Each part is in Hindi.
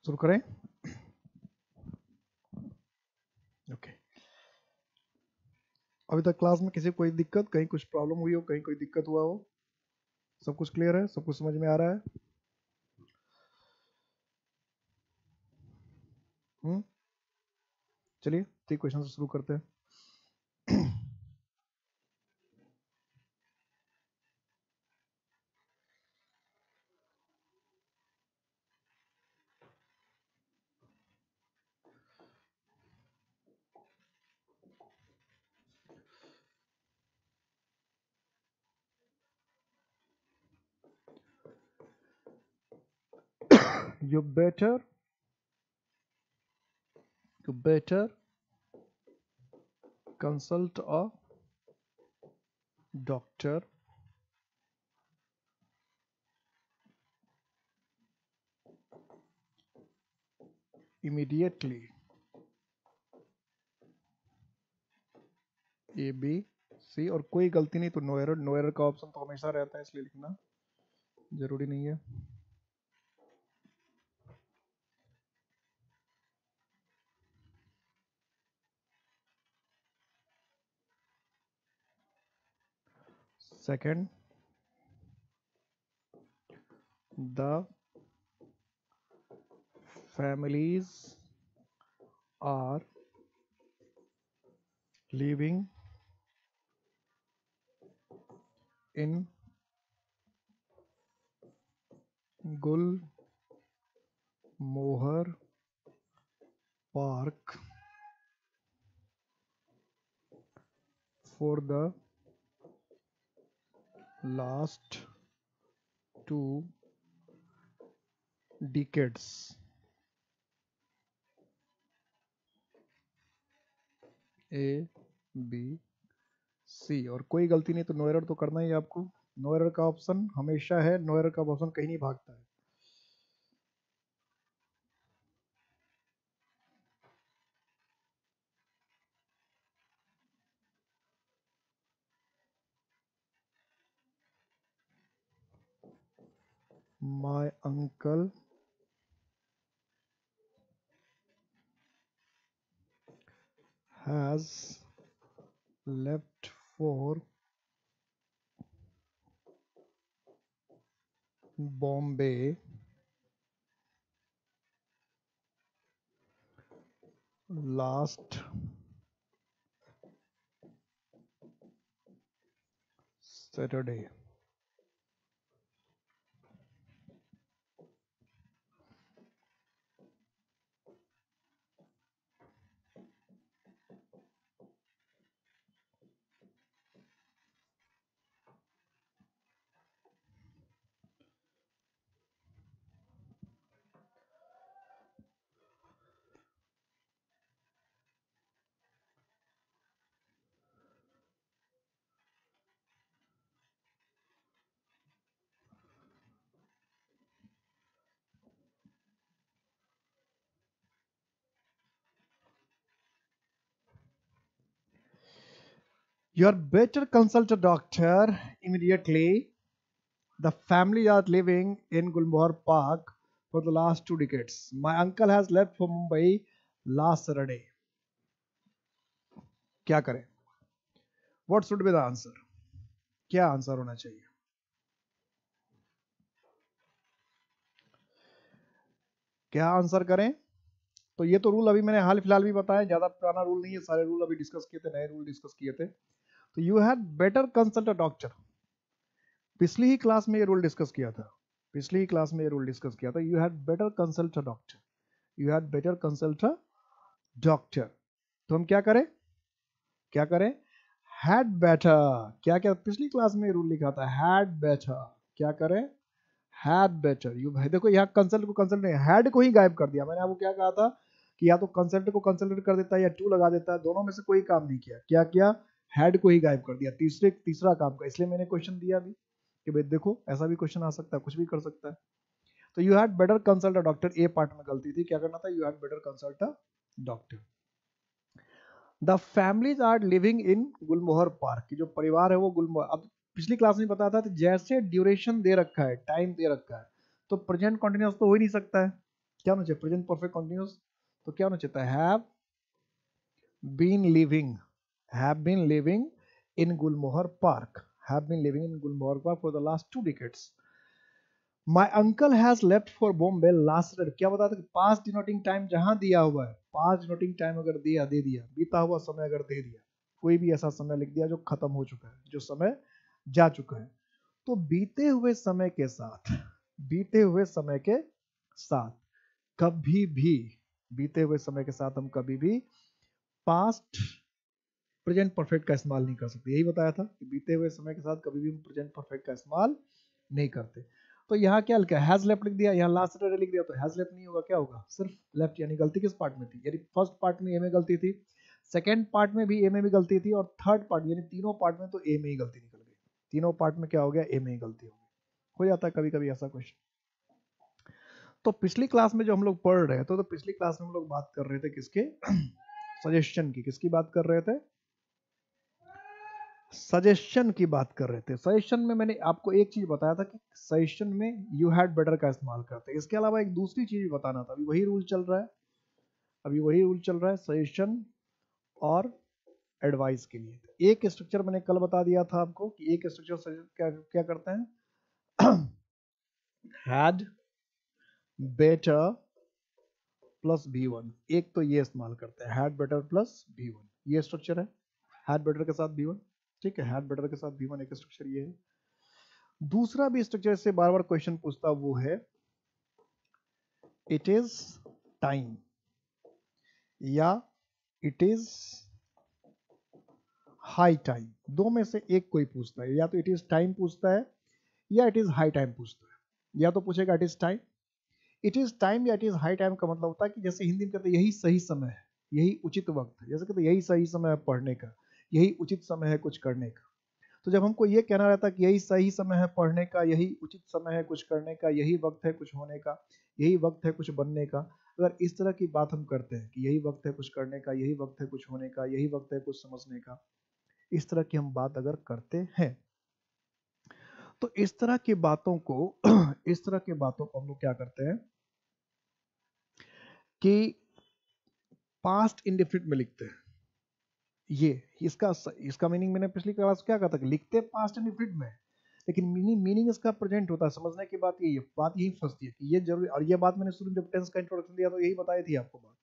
शुरू करें? ओके। अभी तक क्लास में किसी को कोई दिक्कत, कहीं कुछ प्रॉब्लम हुई हो, कहीं कोई दिक्कत हुआ हो? सब कुछ क्लियर है? सब कुछ समझ में आ रहा है? चलिए ठीक, क्वेश्चन से शुरू करते हैं। You better consult a doctor immediately. A B C, और कोई गलती नहीं तो नो एरर। नो एरर का ऑप्शन तो हमेशा रहता है, इसलिए लिखना जरूरी नहीं है। Second, the families are living in Gulmohar Park for the last 2 decades. A B C, और कोई गलती नहीं तो नो एरर तो करना ही है आपको। नो एरर का ऑप्शन हमेशा है, नो एरर का ऑप्शन कहीं नहीं भागता है। My uncle has left for Bombay last Saturday. You had better consult a doctor immediately. The family are living in Gulmohar Park for the last 2 decades. My uncle has left for Mumbai last Saturday. क्या करें? What should be the answer? क्या आंसर होना चाहिए? क्या आंसर करें? तो ये तो रूल अभी मैंने हाल फिलहाल भी बताया, ज्यादा पुराना रूल नहीं है, सारे रूल अभी डिस्कस किए थे, नए रूल डिस्कस किए थे। तो you had better consult a doctor, पिछली ही क्लास में ये रूल डिस्कस किया था, पिछली ही क्लास में ये रूल डिस्कस किया था। You had better consult a doctor, you had better consult a doctor. तो हम क्या करें? क्या करें? Had better. क्या क्या पिछली क्लास में रूल लिखा था? Had better. क्या करें? Had better. यू भाई देखो, यहाँ कंसल्ट को कंसल्ट नहीं, हैड को ही गायब कर दिया। मैंने आपको क्या कहा था कि या तो कंसल्ट को कंसल्ट कर देता है या टू लगा देता है, दोनों में से कोई काम नहीं किया। क्या किया? हैड को ही गायब कर दिया, तीसरा काम का। इसलिए मैंने क्वेश्चन दिया अभी कि भाई देखो, ऐसा भी क्वेश्चन आ सकता है, कुछ भी कर सकता है। तो you had better consult a doctor, A part में गलती थी। क्या करना था? You had better consult a doctor. The families are living in Gulmohar Park, की जो परिवार है वो गुलमोहर। अब पिछली क्लास में बताया था, तो जैसे ड्यूरेशन दे रखा है, टाइम दे रखा है, तो प्रेजेंट कॉन्टिन्यूस तो हो ही नहीं सकता है। क्या होना चाहिए? Present perfect continuous. तो क्या होना चाहिए? Have been living, have been living in Gulmohar Park, have been living in Gulmohar Park for the last 2 decades। My uncle has left for Bombay last Saturday। क्या बताया था? पास्ट डिनोटिंग टाइम जहां दिया हुआ है, पास्ट डिनोटिंग टाइम अगर दिया, दे दिया, बीता हुआ समय अगर दे दिया, कोई भी ऐसा समय लिख दिया जो खत्म हो चुका है, जो समय जा चुका है, तो बीते हुए समय के साथ, बीते हुए समय के साथ कभी भी, बीते हुए समय के साथ हम कभी भी पास्ट प्रेजेंट परफेक्ट का इस्तेमाल नहीं कर सकते। यही बताया था कि बीते हुए समय के साथ कभी भी हम प्रेजेंट परफेक्ट का इस्तेमाल नहीं करते। तो यहाँ क्या लिखा है? हैज लेफ्ट लिख दिया, यहाँ लास्ट सैटरडे लिख दिया, तो हैज लेफ्ट नहीं होगा, क्या होगा? सिर्फ लेफ्ट। यानी गलती किस पार्ट में थी? यानी फर्स्ट पार्ट में ए में गलती थी, सेकेंड पार्ट में भी ए में भी गलती थी, और थर्ड पार्ट यानी तीनों पार्ट में तो ए में ही गलती निकल गई। तीनों पार्ट में क्या हो गया? ए में ही गलती हो जाता है कभी कभी ऐसा क्वेश्चन। तो पिछली क्लास में जो हम लोग पढ़ रहे थे, तो पिछली क्लास में हम लोग बात कर रहे थे किसके? सजेशन की। किसकी बात कर रहे थे? सजेशन की बात कर रहे थे। सजेशन में मैंने आपको एक चीज बताया था कि सजेशन में यू हैड बेटर का इस्तेमाल करते हैं। इसके अलावा एक दूसरी चीज भी बताना था। अभी वही रूल चल रहा है, अभी वही रूल चल रहा है सजेशन और एडवाइस के लिए। एक स्ट्रक्चर मैंने कल बता दिया था आपको कि एक स्ट्रक्चर क्या क्या करते हैं? Had better plus B1। एक तो ये इस्तेमाल करते हैं, हैड बेटर प्लस B1, ये स्ट्रक्चर है। हैड बेटर के साथ B1, ठीक है, हैड बेटर के साथ B1 एक स्ट्रक्चर ये है। दूसरा भी स्ट्रक्चर से बार बार क्वेश्चन पूछता, वो है इट इज टाइम या इट इज हाई टाइम। दो में से एक कोई पूछता है, या तो इट इज टाइम पूछता है या इट इज हाई टाइम पूछता है। या तो पूछेगा it is time, it is time या इट इज हाई टाइम का मतलब होता है कि जैसे हिंदी में कहते हैं यही सही समय है, यही उचित वक्त है, जैसे कहते हैं यही सही समय है पढ़ने का, यही उचित समय है कुछ करने का। तो जब हमको ये कहना रहता है कि यही सही समय है पढ़ने का, यही उचित समय है कुछ करने का, यही वक्त है कुछ होने का, यही वक्त है कुछ बनने का, अगर इस तरह की बात हम करते हैं कि यही वक्त है कुछ करने का, यही वक्त है कुछ होने का, यही वक्त है कुछ समझने का, इस तरह की हम बात अगर करते हैं, तो इस तरह की बातों को इस तरह की बातों को हम लोग क्या करते हैं कि पास्ट इंडेफिनिट में लिखते हैं। ये इसका मीनिंग मैंने पिछली क्लास क्या कहा था कि लिखते पास्ट इंडेफिनिट में, लेकिन मीनिंग इसका प्रेजेंट होता है। समझने की बात यही है, बात यही फंसती है कि ये जरूरी, और ये बात मैंने शुरू जब टेंस का इंट्रोडक्शन दिया तो यही बताई थी आपको बात,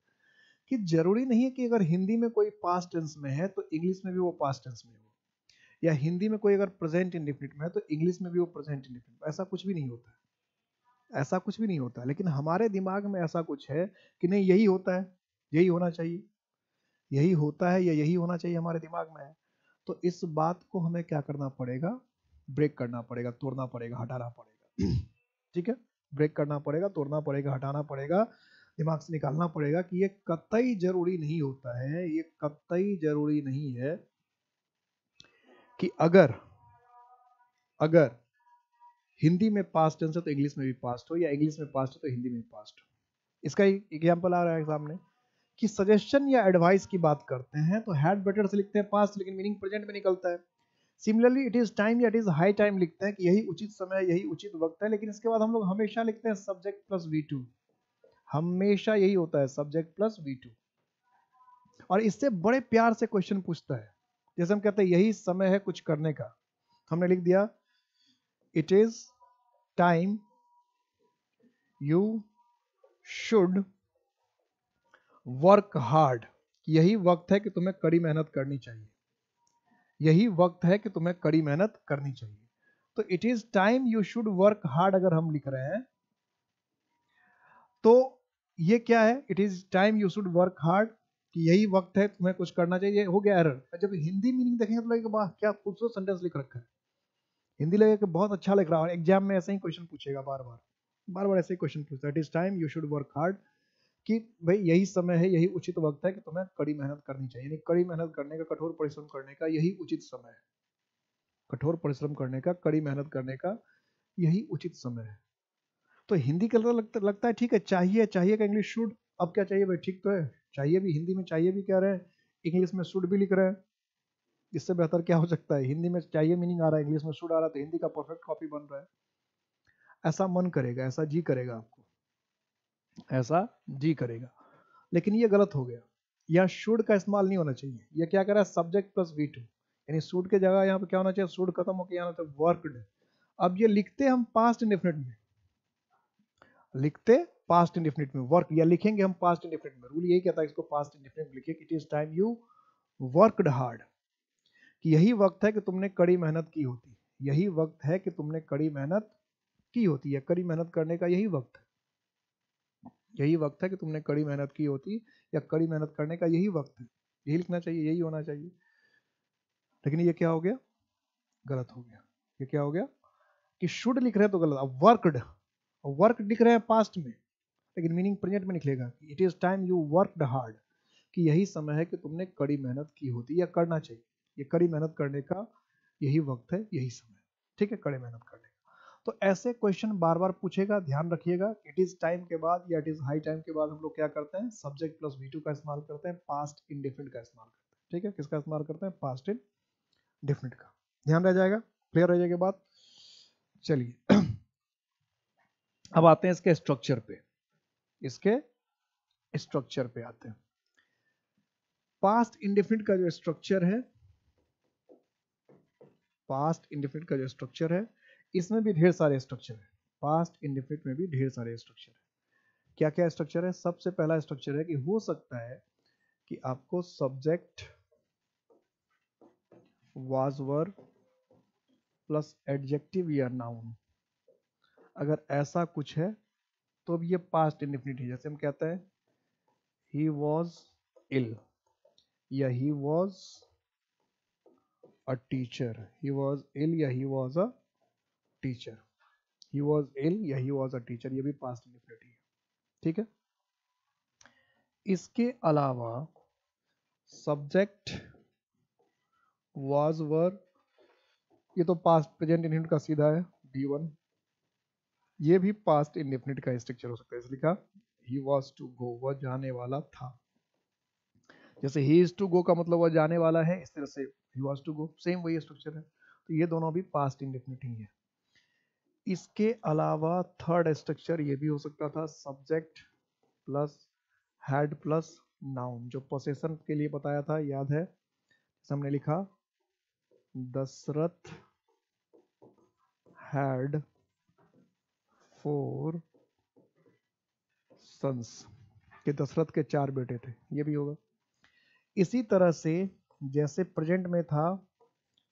कि जरूरी नहीं है कि अगर हिंदी में कोई पास्ट टेंस में है तो इंग्लिश में भी वो पास्ट टेंस में हो, या हिंदी में कोई अगर प्रेजेंट इंडेफिनिट में है तो इंग्लिश में भी वो प्रेजेंट इंडेफिनिट। ऐसा कुछ भी नहीं होता है, ऐसा कुछ भी नहीं होता है। लेकिन हमारे दिमाग में ऐसा कुछ है कि नहीं यही होता है, यही होना चाहिए, यही होता है या यही होना चाहिए, हमारे दिमाग में है। तो इस बात को हमें क्या करना पड़ेगा? ब्रेक करना पड़ेगा, तोड़ना पड़ेगा, हटाना पड़ेगा। ठीक है, ब्रेक करना पड़ेगा, तोड़ना पड़ेगा, हटाना पड़ेगा, दिमाग से निकालना पड़ेगा कि ये कतई जरूरी नहीं होता है, ये कतई जरूरी नहीं है कि अगर अगर हिंदी में पास्ट टेंस है तो इंग्लिश में भी पास्ट हो, या इंग्लिश में पास्ट है तो हिंदी में भी पास्ट हो। इसका एग्जाम्पल आ रहा है सामने कि सजेशन या एडवाइस की बात करते हैं तो हैड बेटर से लिखते हैं पास्ट, लेकिन मीनिंग प्रेजेंट में निकलता है। सिमिलरली इट इज टाइम या इट इज हाई टाइम लिखते हैं कि यही उचित समय है, यही उचित वक्त है, लेकिन इसके बाद हम लोग हमेशा लिखते हैं सब्जेक्ट प्लस V2। हमेशा यही होता है, सब्जेक्ट प्लस V2। और इससे बड़े प्यार से क्वेश्चन पूछता है, जैसे हम कहते हैं यही समय है कुछ करने का, हमने लिख दिया it is time you should work hard. यही वक्त है कि तुम्हें कड़ी मेहनत करनी चाहिए, यही वक्त है कि तुम्हें कड़ी मेहनत करनी चाहिए। तो it is time you should work hard अगर हम लिख रहे हैं तो ये क्या है? It is time you should work hard, कि यही वक्त है तुम्हें कुछ करना चाहिए। हो गया एरर। जब हिंदी मीनिंग देखेंगे तो लगेगा वाह क्या खूबसूरत सेंटेंस लिख रखा है, हिंदी लगेगा कि बहुत अच्छा लिख रहा है। एग्जाम में ऐसे ही क्वेश्चन पूछेगा, बार बार बार बार ऐसे ही क्वेश्चन पूछता है। It is time you should work hard, कि भाई यही समय है, यही उचित वक्त है कि तुम्हें कड़ी मेहनत करनी चाहिए, यानी कड़ी मेहनत करने का, कठोर परिश्रम करने का यही उचित समय है। कठोर परिश्रम करने का, कड़ी मेहनत करने का यही उचित समय है। तो हिंदी का लगता है ठीक है, चाहिए, चाहिए का इंग्लिश शुड। अब क्या चाहिए भाई? ठीक तो है, चाहिए भी हिंदी में चाहिए भी कह रहे हैं, इंग्लिश में शुड भी लिख रहे हैं। इससे बेहतर क्या हो सकता है? हिंदी में चाहिए मीनिंग आ रहा है, इंग्लिश में शुड आ रहा है, तो हिंदी का परफेक्ट कॉपी बन रहा है। ऐसा मन करेगा, ऐसा जी करेगा आपको। ऐसा जी करेगा, लेकिन ये गलत हो गया। यहाँ शुड का इस्तेमाल नहीं होना चाहिए। ये क्या करा, सब्जेक्ट प्लस V2, यानी शुड के जगह यहाँ पे क्या होना चाहिए, शुड खत्म होकर यहाँ होता वर्कड। अब ये लिखते हम पास्ट इंडेफिनिट में, लिखते पास्ट इंडेफिनिट में वर्क, या लिखेंगे हम पास्ट इंडेफिनिट में। रूल यही कहता है इसको पास्ट इंडेफिनिट में लिखिए, it is time you worked hard, कि यही वक्त है कि तुमने कड़ी मेहनत की होती, यही वक्त है कि तुमने कड़ी मेहनत की होती है, कड़ी मेहनत करने का यही वक्त है, यही वक्त है कि तुमने कड़ी मेहनत की होती, या कड़ी मेहनत करने का यही वक्त है। यही लिखना चाहिए, यही होना चाहिए। लेकिन ये क्या हो गया, गलत हो गया। ये क्या हो गया कि शुड लिख रहे हैं तो गलत। अब वर्कड, वर्क लिख रहे हैं पास्ट में, लेकिन मीनिंग प्रेजेंट में निकलेगा कि it is time you worked hard, कि यही समय है कि तुमने कड़ी मेहनत की होती या करना चाहिए, ये कड़ी मेहनत करने का यही वक्त है, यही समय। ठीक है, कड़ी मेहनत करने का। तो ऐसे क्वेश्चन बार बार पूछेगा, ध्यान रखिएगा। इट इज टाइम के बाद या इट इज हाई टाइम के बाद हम लोग क्या करते हैं, सब्जेक्ट प्लस V2 का इस्तेमाल करते हैं, पास्ट इंडेफिनिट का इस्तेमाल करते हैं। ठीक है, किसका इस्तेमाल करते हैं, पास्ट इंडेफिनिट का। ध्यान रह जाएगा, क्लियर रह जाएगा बात। चलिए अब आते हैं इसके स्ट्रक्चर पे, इसके स्ट्रक्चर पे आते हैं। पास्ट इंडेफिनिट का जो स्ट्रक्चर है, पास्ट इंडेफिनिट का जो स्ट्रक्चर है, इसमें भी ढेर सारे स्ट्रक्चर है। पास्ट इंडेफिनिट में भी ढेर सारे स्ट्रक्चर है। क्या क्या स्ट्रक्चर है, सबसे पहला स्ट्रक्चर है कि हो सकता है कि आपको subject was were plus adjective या नाउन, अगर ऐसा कुछ है तो अब ये पास्ट इंडेफिनिट है। जैसे हम कहते हैं ही वॉज इल, या he was a teacher, he was ill या he was a teacher, he was ill या ही वॉज अ टीचर, ये भी पास्ट इंडेफिनिट है। ठीक है, इसके अलावा सब्जेक्ट वाज वर, ये तो पास्ट प्रेजेंट इंडेफिनिट का सीधा है D1, ये भी पास्ट इंडेफिनिट का स्ट्रक्चर हो सकता है। इसलिए लिखा ही वॉज टू गो, वह जाने वाला था। जैसे ही इज टू गो का मतलब वह जाने वाला है, इस तरह से ही वॉज टू गो, सेम वही स्ट्रक्चर है। तो ये दोनों भी पास्ट इंडेफिनिट ही है। इसके अलावा थर्ड स्ट्रक्चर ये भी हो सकता था, subject plus had plus noun, जो पोसेशन के लिए बताया था, याद है, हमने लिखा दशरथ हैड 4 सन्स, कि दशरथ के 4 बेटे थे, ये भी होगा। इसी तरह से जैसे प्रेजेंट में था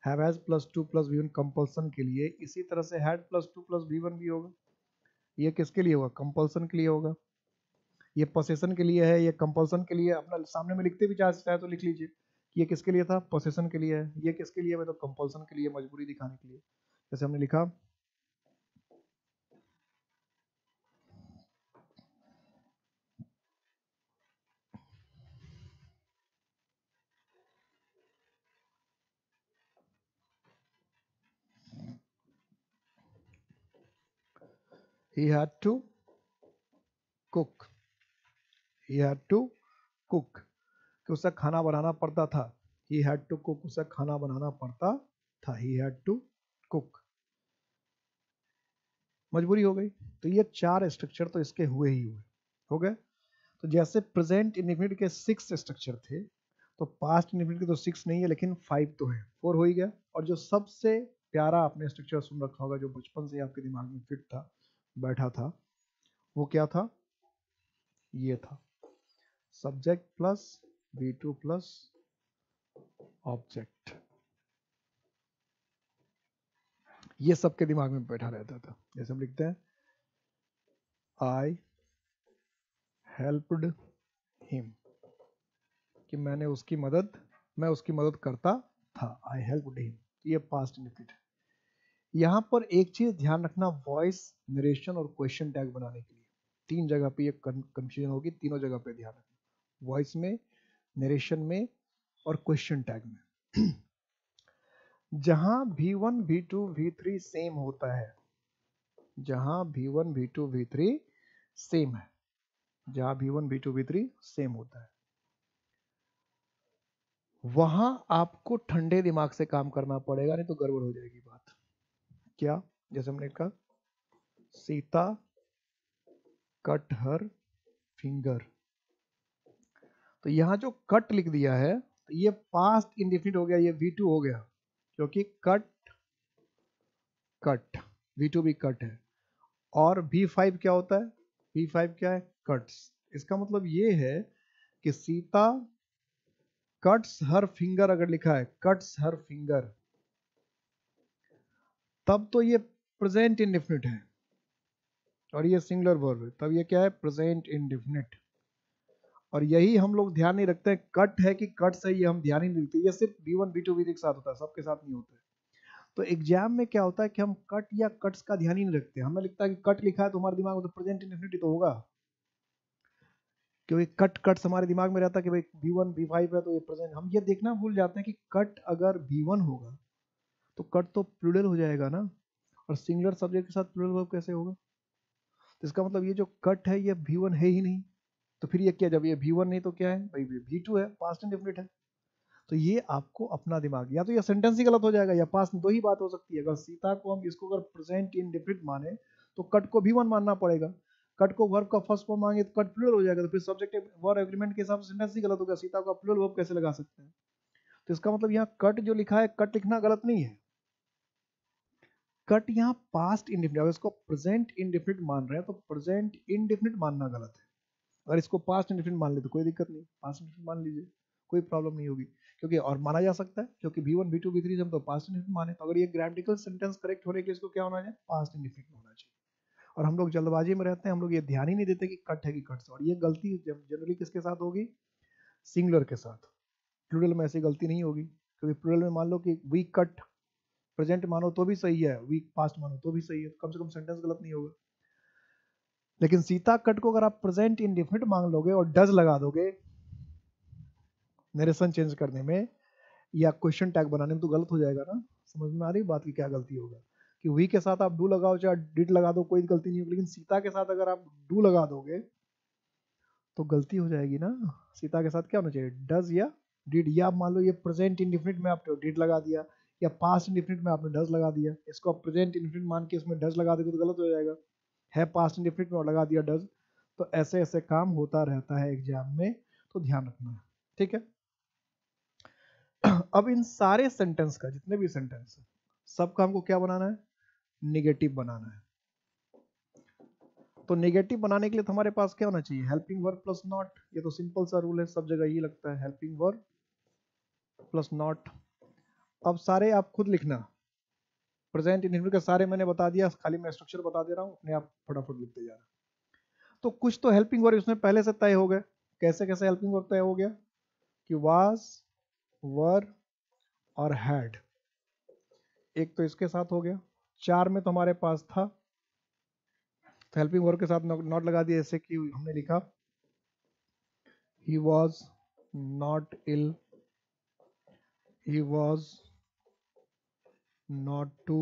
have has plus 2 plus V1 compulsion के लिए, इसी तरह से हैड प्लस 2 प्लस V1 भी होगा। ये किसके लिए होगा, कंपल्सन के लिए होगा। ये पोसेशन के लिए है, ये कंपल्सन के लिए। अपना सामने में लिखते भी चाहे तो लिख लीजिए कि ये किसके लिए था, पोसेशन के लिए है। ये किसके लिए है, तो कंपल्सन के लिए, मजबूरी दिखाने के लिए। जैसे हमने लिखा he had to cook, he had to cook, कि उसे खाना बनाना पड़ता था। he had to cook, उसे खाना बनाना पड़ता था, he had to cook, मजबूरी हो गई। तो ये 4 स्ट्रक्चर तो इसके हुए ही हुए, हो गए। तो जैसे प्रेजेंट इंडेफिनिट के 6 स्ट्रक्चर थे, तो पास्ट इंडेफिनिट के तो 6 नहीं है, लेकिन 5 तो है, 4 हो ही गया। और जो सबसे प्यारा आपने स्ट्रक्चर सुन रखा होगा, जो बचपन से आपके दिमाग में फिट था, बैठा था, वो क्या था, ये था subject plus V2 plus object. ये सबके दिमाग में बैठा रहता था। जैसे हम लिखते हैं आई हेल्प्ड हिम, कि मैं उसकी मदद करता था, आई हेल्प्ड हिम। ये पास्ट इंडेफिनिट है। यहाँ पर एक चीज ध्यान रखना, वॉइस, नरेशन और क्वेश्चन टैग बनाने के लिए 3 जगह पे ये कंफ्यूजन होगी, तीनों जगह पे ध्यान रखना, वॉइस में, नरेशन में और क्वेश्चन टैग में। जहां V1 V2 V3 सेम होता है, जहां V1 V2 V3 सेम है, जहां V1 V2 V3 सेम होता है, वहां आपको ठंडे दिमाग से काम करना पड़ेगा, नहीं तो गड़बड़ हो जाएगी बात। क्या, जैसे हमने कहा सीता कट हर फिंगर। तो यहाँ जो कट लिख दिया है तो ये पास्ट इंडेफिनिट हो गया, ये V2 हो गया क्योंकि कट कट V2 भी कट है। और V5 क्या होता है? V5 क्या है? कट्स। इसका मतलब ये है कि सीता कट्स हर फिंगर, अगर लिखा है कट्स हर फिंगर, तब तो ये प्रेजेंट इंडेफिनिट है और ये सिंगुलर वर्ब है, तब ये क्या है? Present indefinite. और यही हम लोग ध्यान नहीं रखते हैं, कट है कि कट्स है ये हम ध्यान ही नहीं रखते। ये सिर्फ V1 V2 V3 के साथ होता है, सबके साथ नहीं होता है। तो एग्जाम में क्या होता है कि हम कट या कट्स का ध्यान ही नहीं रखते, हमें लगता है कि कट लिखा है तो हमारे दिमाग में तो प्रेजेंट इंडेफिनिट तो होगा, क्योंकि कट कट्स हमारे दिमाग में रहता है कि भाई V1 V5 है तो ये प्रेजेंट। हम ये देखना भूल जाते हैं कि कट अगर V1 होगा तो कट तो प्लूरल हो जाएगा ना, और सिंगुलर सब्जेक्ट के साथ प्लूरल वर्ब कैसे होगा? तो इसका मतलब ये जो कट है ये V1 है ही नहीं, तो फिर ये क्या, जब ये V1 नहीं तो क्या है भाई? V2 है, पास्ट इंडेफिनिट है। तो ये आपको अपना दिमाग, या तो ये सेंटेंस ही गलत हो जाएगा या पास्ट, दो ही बात हो सकती है। अगर सीता को हम इसको अगर प्रेजेंट इंडेफिनिट माने तो कट को V1 मानना पड़ेगा, कट को वर्ब का फर्स्ट फॉर्म मांगे तो कट प्लूरल हो जाएगा, तो फिर सब्जेक्ट वर्ब एग्रीमेंट के हिसाब से सेंटेंस ही गलत होगा, सीता का प्लूरल वर्ब कैसे लगा सकते हैं? तो इसका मतलब यहाँ कट जो लिखा है, कट लिखना गलत नहीं है, कट यहाँ पास्ट इंडेफिनिट, अगर इसको प्रेजेंट इंडेफिनिट मान रहे हैं तो प्रेजेंट इंडेफिनिट मानना गलत है। अगर इसको पास्ट इंडेफिनिट मान ले तो कोई दिक्कत नहीं, पास्ट इंडेफिनिट मान लीजिए, कोई प्रॉब्लम नहीं होगी, क्योंकि और माना जा सकता है, क्योंकि V1 V2 V3 हम तो पास्ट इंडेफिनिट माने, तो अगर ये ग्रामेटिकल सेंटेंस करेक्ट होने के लिए इसको क्या होना चाहिए? पास्ट इंडेफिनिट होना चाहिए। और हम लोग जल्दबाजी में रहते हैं, हम लोग ये ध्यान ही नहीं देते कि कट है कि कट से, और ये गलती जनरली किसके साथ होगी? सिंगुलर के साथ। प्लूरल में ऐसी गलती नहीं होगी, क्योंकि प्लूरल में मान लो कि वी कट, प्रेजेंट मानो तो भी सही है, वी पास्ट मानो तो भी सही है, कम से कम सेंटेंस गलत नहीं होगा। लेकिन सीता कट को अगर आप प्रेजेंट इंडेफिनिट मान लोगे और डज लगा दोगे नरेशन चेंज करने में या क्वेश्चन टैग बनाने में, तो गलत हो जाएगा ना। समझ में आ रही बात की क्या गलती होगा? कि वी के साथ आप डू लगाओ चाहे डिड लगा दो, कोई गलती नहीं होगी, लेकिन सीता के साथ अगर आप डू लगा दोगे तो गलती हो जाएगी ना। सीता के साथ क्या होना चाहिए? डज या डिड, या मान लो ये प्रेजेंट इंडेफिनिट में आपने डिड लगा दिया या पास्ट इंडेफिनिट में आपने डज लगा दिया, इसको आप प्रेजेंट इंडेफिनिट मान के इसमें डज लगा दोगे तो गलत हो जाएगा। है पास्ट इंडेफिनिट में और लगा दिया डज, तो ऐसे ऐसे काम होता रहता है एग्जाम में, तो ध्यान रखना है, ठीक है। अब इन सारे सेंटेंस का, जितने भी सेंटेंस है, सबका हमको क्या बनाना है? निगेटिव बनाना है। तो नेगेटिव बनाने के लिए तो हमारे पास क्या होना चाहिए? Helping verb plus not. ये तो सिंपल सा रूल है, सब जगह यही लगता है, हेल्पिंग वर्ब प्लस नॉट। अब सारे आप खुद लिखना, प्रेजेंट इंडेफिनिट के सारे मैंने बता दिया, खाली मैं स्ट्रक्चर बता दे रहा हूँ, अपने आप फटाफट लिखते जा रहा। तो कुछ तो हेल्पिंग वर्ब इसमें पहले से तय हो गए। कैसे कैसे हेल्पिंग वर्ब तय हो गया? कि वाज, वर और हैड, एक तो इसके साथ हो गया। चार में तो हमारे पास था, तो हेल्पिंग वर्ब के साथ नॉट लगा दिया, जैसे कि हमने लिखा he was not ill, he was not to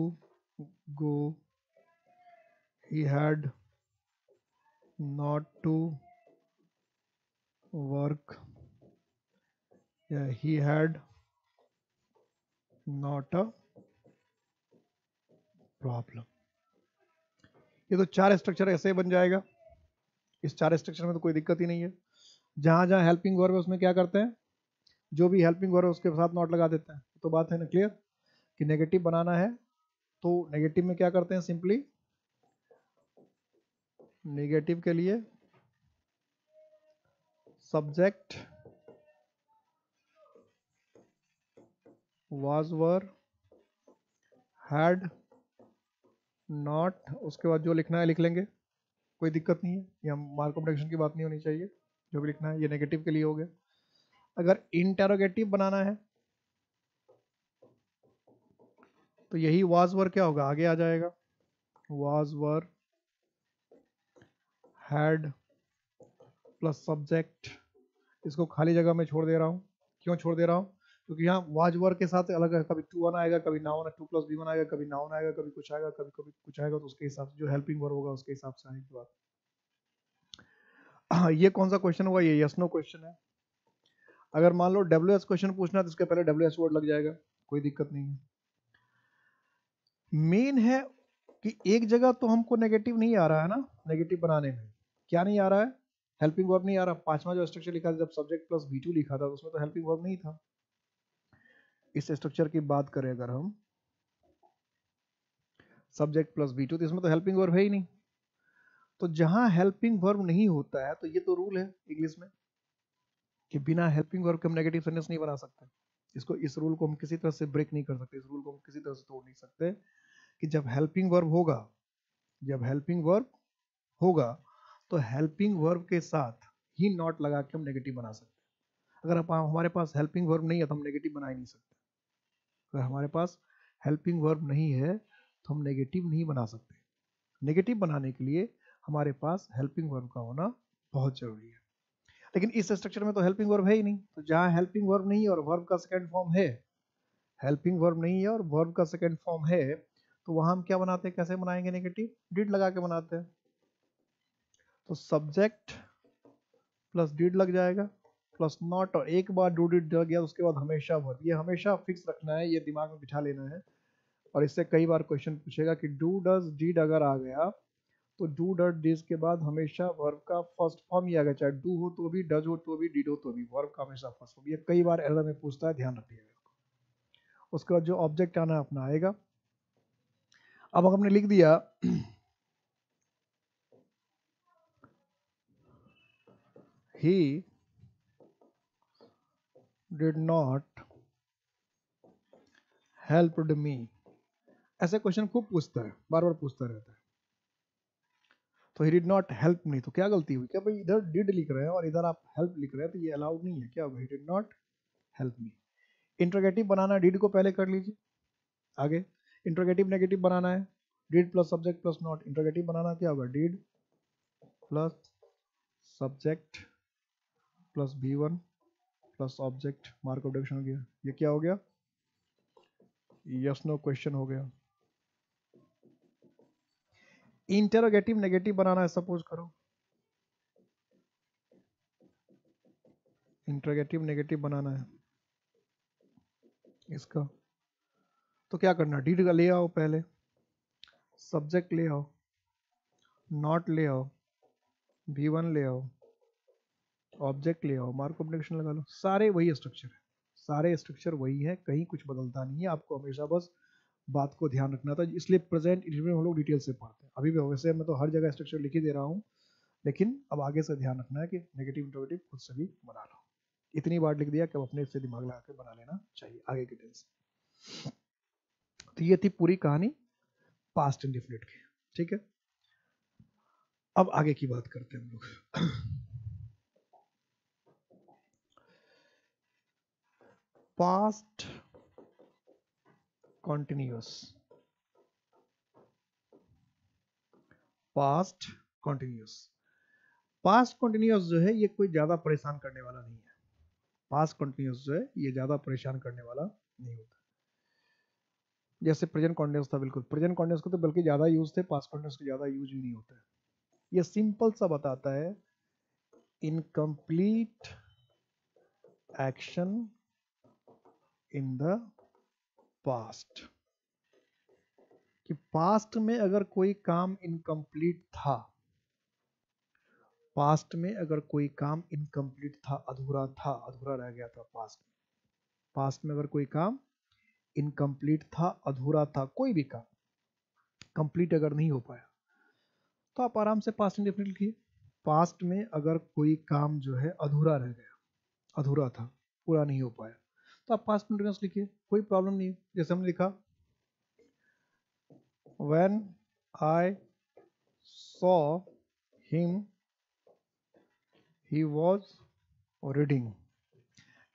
go, he had not to work, yeah, he had not a problem। ये तो चार स्ट्रक्चर ऐसे ही बन जाएगा, इस चार स्ट्रक्चर में तो कोई दिक्कत ही नहीं है। जहां जहां हेल्पिंग वर्ब है उसमें क्या करते हैं? जो भी हेल्पिंग वर्ब है उसके साथ नॉट लगा देते हैं। तो बात है ना क्लियर? कि नेगेटिव बनाना है तो नेगेटिव में क्या करते हैं? सिंपली नेगेटिव के लिए subject was, were, had, not, उसके बाद जो लिखना है लिख लेंगे, कोई दिक्कत नहीं है। ये मार्क ऑफ डायरेक्शन की बात नहीं होनी चाहिए, जो भी लिखना है। ये नेगेटिव के लिए हो गया। अगर इंटेरोगेटिव बनाना है तो यही was, were क्या होगा? आगे आ जाएगा, was, were, had plus subject. इसको खाली जगह में छोड़ दे रहा हूँ। क्यों छोड़ दे रहा हूँ? क्योंकि यहाँ वाज वर के साथ अलग है, कभी टू वन आएगा, कभी noun, to plus be one आएगा, कभी नाउन आएगा, कभी कुछ आएगा, कभी कभी कुछ आएगा, तो उसके हिसाब से जो हेल्पिंग वर्ब होगा उसके हिसाब से आएगी बात। ये कौन सा क्वेश्चन हुआ? ये यस नो क्वेश्चन है। अगर मान लो डब्ल्यू एस क्वेश्चन पूछना है तो इसके पहले डब्ल्यू एस वर्ड लग जाएगा, कोई दिक्कत नहीं है। मेन है कि एक जगह तो हमको नेगेटिव नहीं आ रहा है ना, नेगेटिव बनाने में क्या नहीं आ रहा है? हेल्पिंग वर्ब नहीं आ रहा। पांचवा जो स्ट्रक्चर लिखा था जब सब्जेक्ट प्लस V2 लिखा था उसमें तो हेल्पिंग वर्ब नहीं था। इस स्ट्रक्चर की बात करें अगर हम सब्जेक्ट प्लस V2 तो इसमें तो हेल्पिंग वर्ब है ही नहीं। तो जहां हेल्पिंग वर्ब नहीं होता है तो ये तो रूल है इंग्लिश में कि बिना हेल्पिंग वर्ब के हम नेगेटिव सेंटेंस नहीं बना सकते। इस रूल को हम किसी तरह से ब्रेक नहीं कर सकते, इस रूल को हम किसी तरह से तोड़ नहीं सकते कि जब हेल्पिंग वर्ब होगा तो हेल्पिंग वर्ब के साथ ही नॉट लगा के हम नेगेटिव बना सकते हैं। अगर हमारे पास हेल्पिंग वर्ब नहीं है तो हम नेगेटिव बना ही नहीं सकते। अगर हमारे पास हेल्पिंग वर्ब नहीं है तो हम नेगेटिव नहीं बना सकते। नेगेटिव बनाने के लिए हमारे पास हेल्पिंग वर्ब का होना बहुत जरूरी है। लेकिन इस स्ट्रक्चर में तो हेल्पिंग वर्ब है ही नहीं। तो जहां हेल्पिंग वर्ब नहीं है और वर्ब का सेकंड फॉर्म है, हेल्पिंग वर्ब नहीं है और वर्ब का सेकंड फॉर्म है, तो वहां हम क्या बनाते हैं, कैसे बनाएंगे नेगेटिव? डिड लगा के बनाते हैं। तो सब्जेक्ट प्लस डिड लग जाएगा प्लस नॉट, और एक बार डू डिड लग गया उसके बाद हमेशा वर्ब। ये हमेशा फिक्स रखना है, ये दिमाग में बिठा लेना है। और इससे कई बार क्वेश्चन पूछेगा कि डू डज डिड अगर आ गया तो डू डज डिड के बाद हमेशा वर्ब का फर्स्ट फॉर्म ही आ गया, चाहे डू हो तो भी, डज हो तो भी, डिड हो तो भी, वर्ब का हमेशा फर्स्ट फॉर्म। ये कई बार एरर में पूछता है, ध्यान रखिएगा। उसके बाद जो ऑब्जेक्ट आना अपना आएगा। अब हमने लिख दिया he did not helped me। ऐसे क्वेश्चन खूब पूछता है, बार बार पूछता रहता है। तो he did not help me, तो क्या गलती हुई? क्या भाई इधर did लिख रहे हैं और इधर आप help लिख रहे हैं, तो ये अलाउड नहीं है। क्या होगा? he did not help me। Interrogative banana, did को पहले कर लीजिए। आगे इंट्रोगेटिव नेगेटिव बनाना है, did plus subject plus not. Interrogative बनाना क्या होगा? did plus subject plus V1 plus object. Mark of deduction हो गया। ये क्या हो गया? यस नो क्वेश्चन हो गया। इंटरोगेटिव नेगेटिव बनाना है, सपोज करो इंटरोगेटिव नेगेटिव बनाना है इसका, तो क्या करना? डिड का ले आओ पहले, सब्जेक्ट ले आओ, नॉट ले आओ, V1 ले आओ, ऑब्जेक्ट ले आओ, मार्क ऑफ डिडक्शन लगा लो। सारे वही स्ट्रक्चर है, सारे स्ट्रक्चर वही है, कहीं कुछ बदलता नहीं है। आपको हमेशा बस बात को ध्यान रखना था, इसलिए प्रेजेंट में हम लोग डिटेल से पढ़ते हैं। अभी भी वैसे मैं तो हर जगह स्ट्रक्चर लिख ही दे रहा हूँ, लेकिन अब आगे से ध्यान रखना है कि नेगेटिव इंट्रोगेटिव खुद से भी बना लो। इतनी बार लिख दिया कि अब अपने से दिमाग लगा के बना लेना चाहिए आगे की टेंस। तो ये थी पूरी कहानी पास्ट इंडेफिनिट की। ठीक है, अब आगे की बात करते हैं हम लोग। Past continuous. Past continuous, past continuous जो है ये कोई ज्यादा परेशान करने वाला नहीं है। पास्ट कॉन्टिन्यूअस जो है ये ज्यादा परेशान करने वाला नहीं होता। जैसे प्रेजेंट कॉन्टिन्यूअस था, बिल्कुल प्रेजेंट कॉन्टिन्यूअस को तो बल्कि ज्यादा यूज थे, पास्ट कॉन्टिन्यूअस को ज्यादा यूज भी नहीं होता है। ये सिंपल सा बताता है incomplete action in the past, कि पास्ट में अगर कोई काम इनकम्प्लीट था, पास्ट में अगर कोई काम इनकम्प्लीट था, अधूरा था, अधूरा रह गया था पास्ट में, पास्ट में अगर कोई काम इनकम्प्लीट था, अधूरा था, कोई भी काम कंप्लीट अगर नहीं हो पाया, तो आप आराम से पास्ट इंडेफिनिट लिखिए। पास्ट में अगर कोई काम जो है अधूरा रह गया, अधूरा था, पूरा नहीं हो पाया, तो आप पास्ट कंटिन्यूअस लिखिए, कोई प्रॉब्लम नहीं। जैसे हमने लिखा when I saw him he was reading,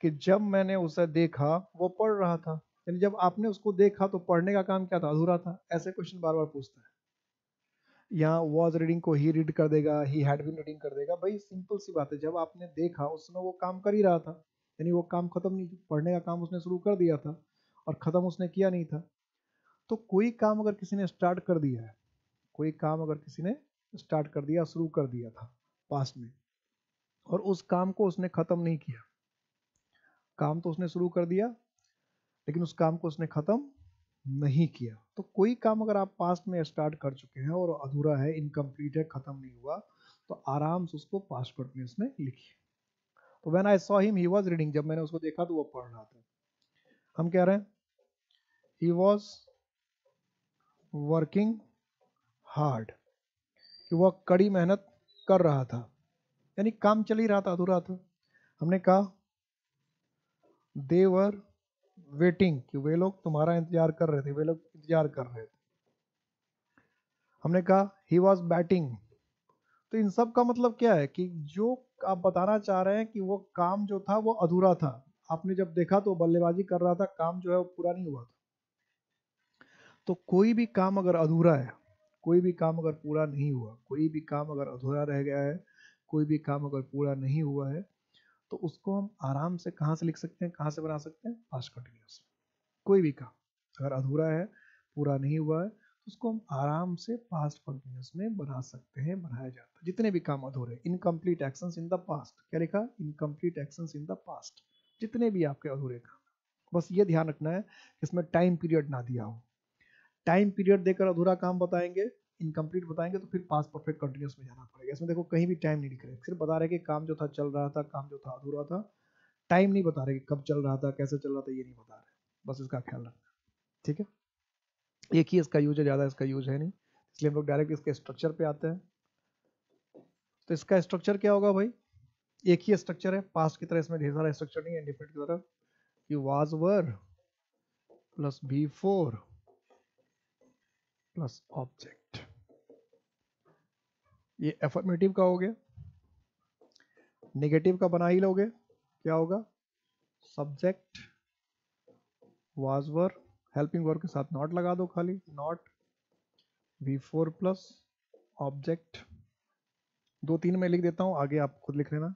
कि जब मैंने उसे देखा वो पढ़ रहा था। यानी जब आपने उसको देखा तो पढ़ने का काम क्या था? अधूरा था। ऐसे क्वेश्चन बार बार पूछता है। यहाँ वॉज रीडिंग को ही रीड कर देगा, ही हैड बीन रीडिंग कर देगा। भाई सिंपल सी बात है, जब आपने देखा उस समय वो काम कर ही रहा था, यानी वो काम खत्म नहीं, पढ़ने का काम उसने शुरू कर दिया था और खत्म उसने किया नहीं था। तो कोई काम अगर किसी ने स्टार्ट कर दिया है, कोई काम अगर किसी ने स्टार्ट कर दिया, शुरू कर दिया था पास्ट में, और उस काम को उसने खत्म नहीं किया, काम तो उसने शुरू कर दिया लेकिन उस काम को उसने खत्म नहीं किया, तो कोई काम अगर आप पास्ट में स्टार्ट कर चुके हैं और अधूरा है, इनकम्प्लीट है, खत्म नहीं हुआ, तो आराम से उसको पास्ट कंटिन्यूअस में लिखिए। तो when I saw him he was reading, जब मैंने उसको देखा तो वो पढ़ रहा था। हम कह रहे हैं ही वाज वर्किंग हार्ड, कि वह कड़ी मेहनत कर रहा था, यानी काम चल ही रहा था, अधूरा था। हमने कहा दे वर वेटिंग, कि वे लोग तुम्हारा इंतजार कर रहे थे, वे लोग इंतजार कर रहे थे। हमने कहा ही वॉज बैटिंग। तो इन सब का मतलब क्या है कि जो आप बताना चाह रहे हैं कि वो काम जो था वो अधूरा था। आपने जब देखा तो बल्लेबाजी कर रहा था, काम जो है वो पूरा नहीं हुआ था। तो कोई भी काम अगर अधूरा है, कोई भी काम अगर पूरा नहीं हुआ, कोई भी काम अगर अधूरा रह गया है, कोई भी काम अगर पूरा नहीं हुआ है, तो उसको हम आराम से कहाँ से लिख सकते हैं, कहाँ से बना सकते हैं, पास्ट कंटिन्यूअस। कोई भी काम अगर अधूरा है, पूरा नहीं हुआ है, तो उसको हम आराम से पास्ट कंटिन्यूअस में बना सकते हैं, बनाया जाता है। जितने भी काम अधूरे, incomplete actions in the past, क्या लिखा, incomplete actions in the past, जितने भी आपके अधूरे काम, बस ये ध्यान रखना है कि इसमें टाइम पीरियड ना दिया हो। टाइम पीरियड देकर अधूरा काम बताएंगे, इनकम्प्लीट बताएंगे, तो फिर पास्ट परफेक्ट कंटिन्यूअस में जाना पड़ेगा। इसमें देखो कहीं भी टाइम नहीं लिख रहे, सिर्फ बता रहे कि काम जो था चल रहा था, काम जो था अधूरा था। टाइम नहीं बता रहे कि कब चल रहा था, कैसे चल रहा था, ये नहीं बता रहे, बस इसका ख्याल रखना। ठीक है, एक ही इसका यूज है, ज़्यादा इसका यूज है नहीं, इसलिए हम लोग डायरेक्ट इसके स्ट्रक्चर पे आते हैं। तो इसका स्ट्रक्चर क्या होगा भाई, एक ही स्ट्रक्चर है, पास्ट की तरह इसमें ढेर सारा स्ट्रक्चर नहीं है, इंडिफिनिट की तरह, कि was were plus B4 plus object. ये एफर्मेटिव का हो गया। नेगेटिव का बना ही लोगे, क्या होगा, subject was were, helping verb के साथ नॉट लगा दो, खाली नॉट V4 प्लस ऑब्जेक्ट। 2-3 में लिख देता हूं, आगे आप खुद लिख लेना।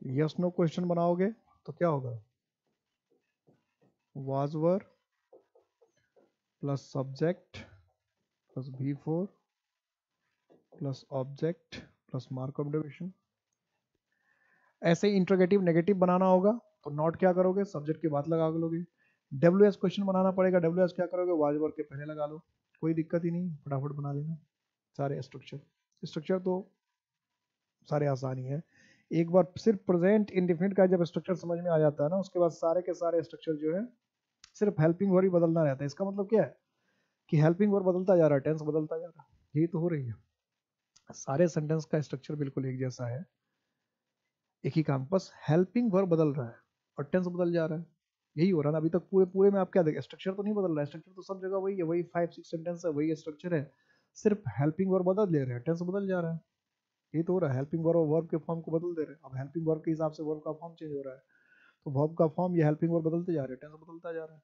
यस नो क्वेश्चन बनाओगे तो क्या होगा, was were plus subject plus V4 plus object plus markup division. ऐसे इंट्रोगेटिव नेगेटिव बनाना होगा तो नॉट क्या करोगे, सब्जेक्ट के बाद लगा लोगे। WS क्वेश्चन बनाना पड़ेगा, WS क्या करोगे, वाज वर के पहले लगा लो, कोई दिक्कत ही नहीं, फटाफट बना लेना सारे स्ट्रक्चर तो सारे आसान ही है। एक बार सिर्फ प्रेजेंट इंडेफिनिट का जब स्ट्रक्चर समझ में आ जाता है ना, उसके बाद सारे के सारे स्ट्रक्चर जो है सिर्फ हेल्पिंग वर्ब ही बदलना रहता है। इसका मतलब क्या है कि हेल्पिंग वर्ब बदलता जा रहा है, टेंस बदलता जा रहा है, यही तो हो रही है। सारे सेंटेंस का स्ट्रक्चर बिल्कुल एक जैसा है, एक ही काम, बस हेल्पिंग वर्ब बदल रहा है और टेंस बदल जा रहा है, यही हो रहा है ना। अभी तक पूरे पूरे में आप क्या देखें, स्ट्रक्चर तो नहीं बदल रहा है, स्ट्रक्चर तो सब जगह वही है, वही 5-6 सेंटेंस है, वही स्ट्रक्चर है, सिर्फ हेल्पिंग वर्ब बदल ले रहे हैं, टेंस बदल जा रहा है, यही तो हो रहा है। हेल्पिंग वर्ब वर्ब के फॉर्म को बदल दे रहे हैं, अब हेल्पिंग वर्ब के हिसाब से वर्ब का फॉर्म चेंज हो रहा है, तो वर्ब का फॉर्म ये हेल्पिंग वर्ब बदलते जा रहे हैं, टेंस बदलता जा रहा है।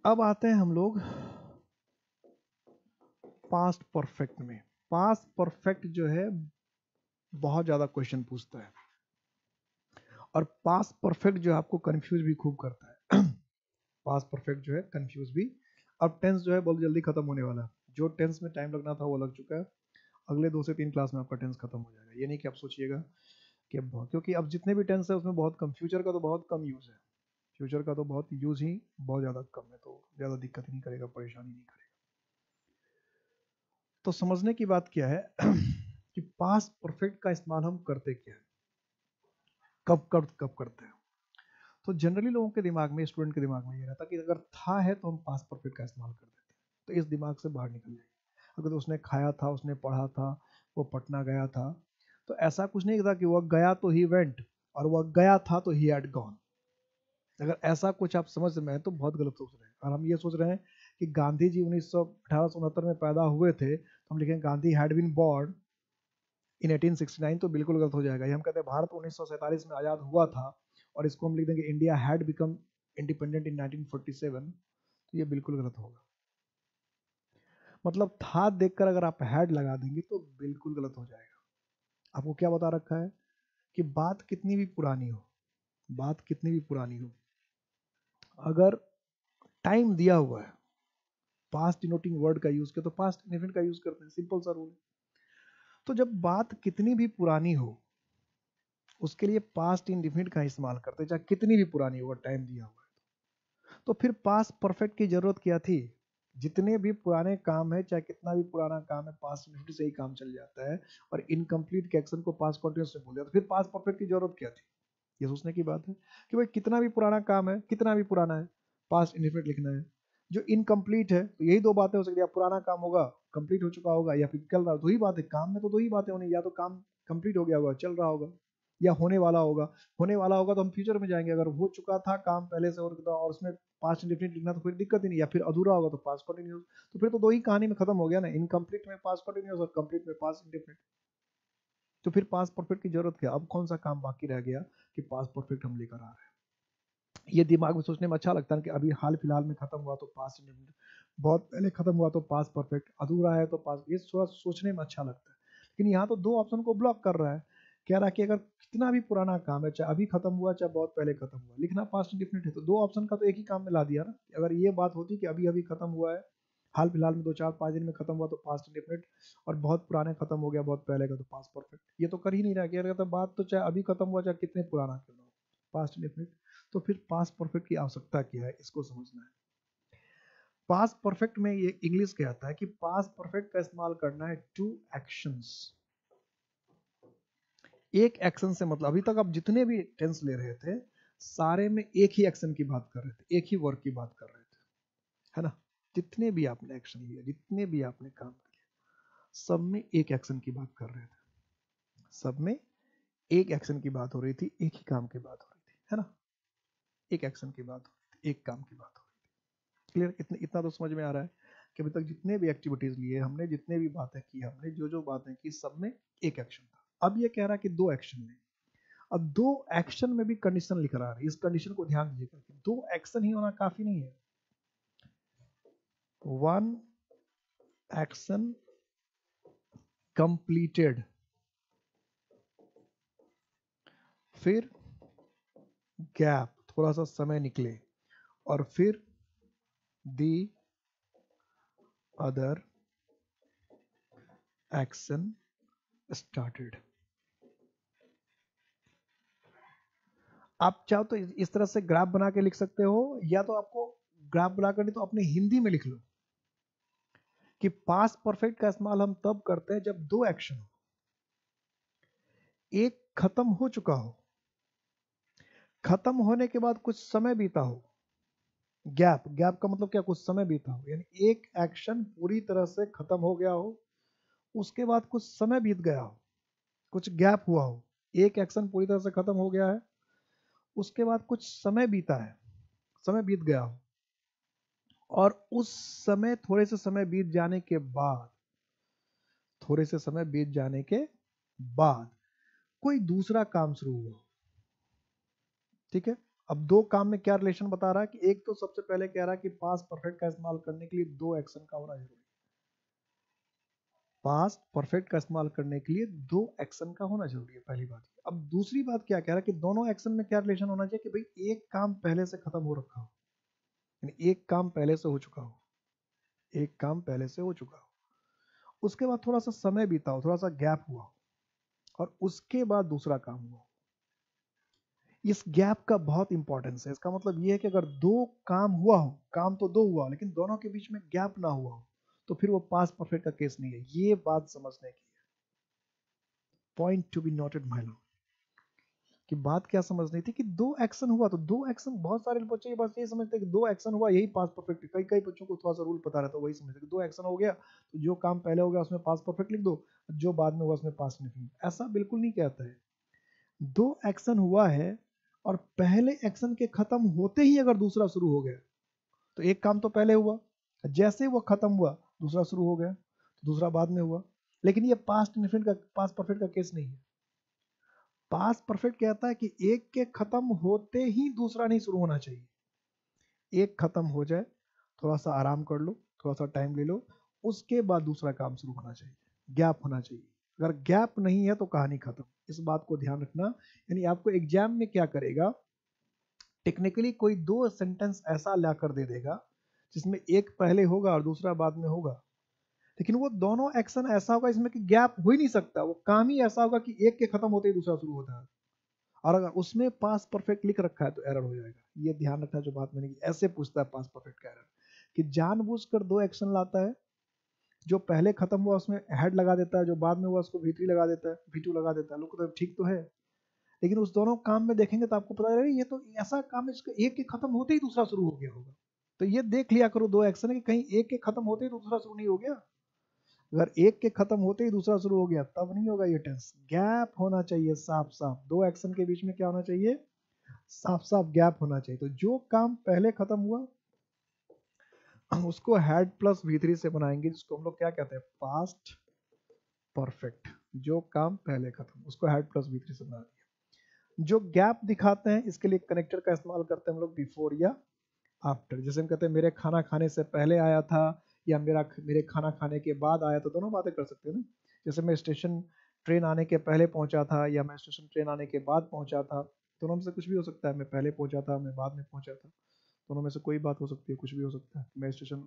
अब आते हैं हम लोग पास्ट परफेक्ट में। पास्ट परफेक्ट जो है बहुत ज्यादा क्वेश्चन पूछता है, और पास्ट परफेक्ट जो है आपको कंफ्यूज भी खूब करता है। पास्ट परफेक्ट जो है कंफ्यूज भी। अब टेंस जो है बहुत जल्दी खत्म होने वाला है, जो टेंस में टाइम लगना था वो लग चुका है, अगले 2 से 3 क्लास में आपका टेंस खत्म हो जाएगा। ये नहीं कि आप सोचिएगा कि क्योंकि अब जितने भी टेंस है उसमें बहुत कम, फ्यूचर का तो बहुत कम यूज है, फ्यूचर का तो बहुत यूज ही बहुत ज़्यादा कम है, तो ज़्यादा दिक्कत ही नहीं करेगा, परेशानी नहीं करेगा। तो समझने की बात क्या है कि पास्ट परफेक्ट का इस्तेमाल हम करते क्या है, कब करते हैं। तो जनरली लोगों के दिमाग में, स्टूडेंट के दिमाग में ये रहता है कि अगर था है तो हम पास्ट परफेक्ट का इस्तेमाल कर देते हैं, तो इस दिमाग से बाहर निकल जाइए। अगर तो उसने खाया था, उसने पढ़ा था, वो पटना गया था, तो ऐसा कुछ नहीं था कि वह गया तो ही वेंट और वह गया था तो ही हैड गॉन। अगर ऐसा कुछ आप समझ में है तो बहुत गलत सोच रहे हैं। और हम ये सोच रहे हैं कि गांधी जी 1869 में पैदा हुए थे, तो हम लिखेंगे Gandhi had been born in 1869, तो बिल्कुल गलत हो जाएगा। ये हम कहते हैं भारत 1947 में आज़ाद हुआ था, और इसको हम लिख देंगे India had become independent in 1947, तो ये बिल्कुल गलत होगा। मतलब था देखकर अगर आप हैड लगा देंगे तो बिल्कुल गलत हो जाएगा। आपको क्या बता रखा है कि बात कितनी भी पुरानी हो, बात कितनी भी पुरानी हो, अगर टाइम दिया हुआ है, पास्ट डिनोटिंग वर्ड का यूज किया तो पास्ट इंडेफिनिट का यूज करते हैं, सिंपल सा रूल। तो जब बात कितनी भी पुरानी हो उसके लिए पास्ट इंडेफिनिट का इस्तेमाल करते हैं, चाहे कितनी भी पुरानी हो, टाइम दिया हुआ है। तो फिर पास्ट परफेक्ट की जरूरत क्या थी, जितने भी पुराने काम है, चाहे कितना भी पुराना काम है, पास्ट इंडेफिनिट से ही काम चल जाता है। और इनकम्प्लीट के एक्शन को पास्ट कंटिन्यूअस से बोल दिया, तो फिर पास्ट परफेक्ट की जरूरत क्या थी? ये सोचने की बात है कि भाई कितना भी पुराना काम है, कितना भी पुराना है, पास्ट इंडेफिनिट लिखना है। जो इनकम्प्लीट है, तो यही दो बातें हो सकती है, या पुराना काम होगा, कंप्लीट हो चुका होगा, या फिर चल रहा, दो ही बात है। काम में तो दो ही बातें होनी, या तो काम कंप्लीट हो गया होगा, चल रहा होगा, या होने वाला होगा। होने वाला होगा तो हम फ्यूचर में जाएंगे, अगर हो चुका था काम पहले से और उसमें पास्ट इंडेफिनिट लिखना तो फिर दिक्कत ही नहीं, या फिर अधूरा होगा तो पास्ट कंटिन्यूअस। तो फिर तो दो ही कहानी में खत्म हो गया ना, इनकम्प्लीट में पास्ट कंटिन्यूअस और कंप्लीट में पास्ट इंडेफिनिट। तो फिर पास्ट परफेक्ट की जरूरत क्या? अब कौन सा काम बाकी रह गया कि पास्ट परफेक्ट हम लेकर आ रहे हैं? ये दिमाग में सोचने में अच्छा लगता है कि अभी हाल फिलहाल में खत्म हुआ तो पास्ट इंडेफिनिट, बहुत पहले खत्म हुआ तो पास्ट परफेक्ट, अधूरा है तो पास्ट, ये थोड़ा सोचने में अच्छा लगता है। लेकिन यहाँ तो दो ऑप्शन को ब्लॉक कर रहा है, कह रहा है कि अगर कितना भी पुराना काम है, चाहे अभी खत्म हुआ चाहे बहुत पहले खत्म हुआ, लिखना पास्ट इंडेफिनिट है। तो दो ऑप्शन का तो एक ही काम में ला दिया ना। अगर ये बात होती कि अभी अभी खत्म हुआ है, हाल फिलहाल में 2 4 5 दिन में खत्म हुआ तो पास्ट इंडेफिनिट, और बहुत पुराने खत्म हो गया बहुत पहले का तो पास्ट परफेक्ट, ये तो कर ही नहीं रहा। कह रहा था बात तो चाहे अभी खत्म हुआ चाहे कितने पुराना क्यों ना हो, पास्ट इंडेफिनिट। तो फिर पास्ट परफेक्ट की आवश्यकता क्या है, इसको समझना है। पास्ट परफेक्ट में ये इंग्लिश क्या आता है कि पास्ट परफेक्ट का इस्तेमाल करना है टू एक्शंस। एक एक्शन से मतलब अभी तक आप जितने भी टेंस ले रहे थे, सारे में एक ही एक्शन की बात कर रहे थे, एक ही वर्क की बात कर रहे थे, है ना? जितने भी आपने एक्शन लिया, जितने भी आपने काम किया, सब में एक एक्शन की बात कर रहे थे, सब में एक एक्शन की बात हो रही थी, एक ही काम की बात हो रही थी, है ना? एक एक्शन की बात हो रही थी, एक काम की बात हो रही थी। क्लियर? इतना तो समझ में आ रहा है कि अभी तक जितने भी एक्टिविटीज लिए हमने, जितने भी बातें की हमने, जो जो बातें की, सब में एक एक्शन था। अब ये कह रहा है कि दो एक्शन में, अब दो एक्शन में भी कंडीशन लिख रहा है। इस कंडीशन को ध्यान दीजिएगा कि दो एक्शन ही होना काफी नहीं है। वन एक्शन कंप्लीटेड, फिर गैप, थोड़ा सा समय निकले, और फिर दी अदर एक्शन स्टार्टेड। आप चाहो तो इस तरह से ग्राफ बना के लिख सकते हो, या तो आपको ग्राफ बना कर नहीं तो अपने हिंदी में लिख लो कि पास्ट परफेक्ट का इस्तेमाल हम तब करते हैं जब दो एक्शन हो, एक खत्म हो चुका हो, खत्म होने के बाद कुछ समय बीता हो, गैप, गैप का मतलब क्या? कुछ समय बीता हो, यानी एक एक्शन पूरी तरह से खत्म हो गया हो, उसके बाद कुछ समय बीत गया हो, कुछ गैप हुआ हो। एक एक्शन पूरी तरह से खत्म हो गया है, उसके बाद कुछ समय बीता है, समय बीत गया हो, और उस समय थोड़े से समय बीत जाने के बाद, थोड़े से समय बीत जाने के बाद कोई दूसरा काम शुरू हुआ। ठीक है? अब दो काम में क्या रिलेशन बता रहा है कि एक तो सबसे पहले कह रहा है कि पास्ट परफेक्ट का इस्तेमाल करने के लिए दो एक्शन का होना जरूरी है। पास्ट परफेक्ट का इस्तेमाल करने के लिए दो एक्शन का होना जरूरी है, पहली बात। अब दूसरी बात क्या कह रहा है कि दोनों एक्शन में क्या रिलेशन होना चाहिए कि भाई एक काम पहले से खत्म हो रखा हो, यानी एक काम पहले से हो चुका हो, एक काम पहले से हो चुका हो, उसके बाद थोड़ा सा समय बीता हो, थोड़ा सा गैप हुआ हो, और उसके बाद दूसरा काम हुआ। इस गैप का बहुत इंपॉर्टेंस है। इसका मतलब ये है कि अगर दो काम हुआ हो, काम तो दो हुआ, लेकिन दोनों के बीच में गैप ना हुआ हो, तो फिर वो पास्ट परफेक्ट का केस नहीं है। ये बात समझने की है, point to be noted my Lord. कि बात क्या समझनी थी कि दो एक्शन हुआ, तो दो एक्शन, बहुत सारे बच्चे बस ये समझते हैं कि दो एक्शन हुआ यही पास्ट परफेक्ट है। कई कई बच्चों को थोड़ा सा रूल पता रहता है, वही समझते कि दो एक्शन हो गया तो जो काम पहले हो गया उसमें पास्ट परफेक्ट लिख दो, जो बाद में हुआ उसमें पास्ट नहीं लिख। ऐसा बिल्कुल नहीं कहता है। दो एक्शन हुआ है और पहले एक्शन के खत्म होते ही अगर दूसरा शुरू हो गया, तो एक काम तो पहले हुआ, जैसे वो खत्म हुआ दूसरा शुरू हो गया, तो दूसरा बाद में हुआ। लेकिन ये पास्ट परफेक्ट का केस नहीं है। पास्ट परफेक्ट कहता है कि एक के खत्म होते ही दूसरा नहीं शुरू होना चाहिए। एक खत्म हो जाए, थोड़ा सा आराम कर लो, थोड़ा सा टाइम ले लो, उसके बाद दूसरा काम शुरू होना चाहिए, गैप होना चाहिए। अगर गैप नहीं है तो कहानी खत्म। इस बात को ध्यान रखना। यानी आपको एग्जाम में क्या करेगा, टेक्निकली कोई दो सेंटेंस ऐसा लाकर दे देगा जिसमें एक पहले होगा और दूसरा बाद में होगा, लेकिन वो दोनों एक्शन ऐसा होगा इसमें कि गैप हो ही नहीं सकता। वो काम ही ऐसा होगा कि एक के खत्म होते ही दूसरा शुरू होता है, और अगर उसमें पास्ट परफेक्ट लिख रखा है तो एरर हो जाएगा। ये ध्यान रखना जो बात मैंने की। ऐसे पूछता है पास्ट परफेक्ट का एरर कि जानबूझकर दो एक्शन लाता है, जो पहले खत्म हुआ उसमें हेड लगा देता है, जो बाद में हुआ उसको V3 लगा देता है, V2 लगा देता है। लोग तो ठीक तो है, लेकिन उस दोनों काम में देखेंगे तो आपको पता चलेगा ये तो ऐसा काम है इसका एक के खत्म होते ही दूसरा शुरू हो गया होगा। तो ये देख लिया करो दो एक्शन है कि कहीं एक के खत्म होते ही दूसरा शुरू नहीं हो गया। अगर एक के खत्म होते ही दूसरा शुरू हो गया तब नहीं होगा ये टेंस। गैप होना चाहिए साफ साफ, दो एक्शन के बीच में क्या होना चाहिए, साफ साफ गैप होना चाहिए। तो जो काम पहले खत्म हुआ उसको हेड प्लस V3 से बनाएंगे, जिसको हम लोग क्या कहते हैं, पास्ट परफेक्ट। जो काम पहले खत्म उसको हेड प्लस V3 से बना दिया। जो गैप दिखाते हैं इसके लिए कनेक्टर का इस्तेमाल करते हैं हम लोग, बिफोर या आफ्टर। जैसे हम कहते हैं मेरे खाना खाने से पहले आया था या मेरे खाना खाने के बाद आया, तो दोनों बातें कर सकते हैं ना। जैसे मैं स्टेशन ट्रेन आने के पहले पहुंचा था या मैं स्टेशन ट्रेन आने के बाद पहुंचा था, दोनों में से कुछ भी हो सकता है। मैं पहले पहुंचा था, मैं बाद में पहुंचा था, दोनों में से कोई बात हो सकती है, कुछ भी हो सकता है। मैं स्टेशन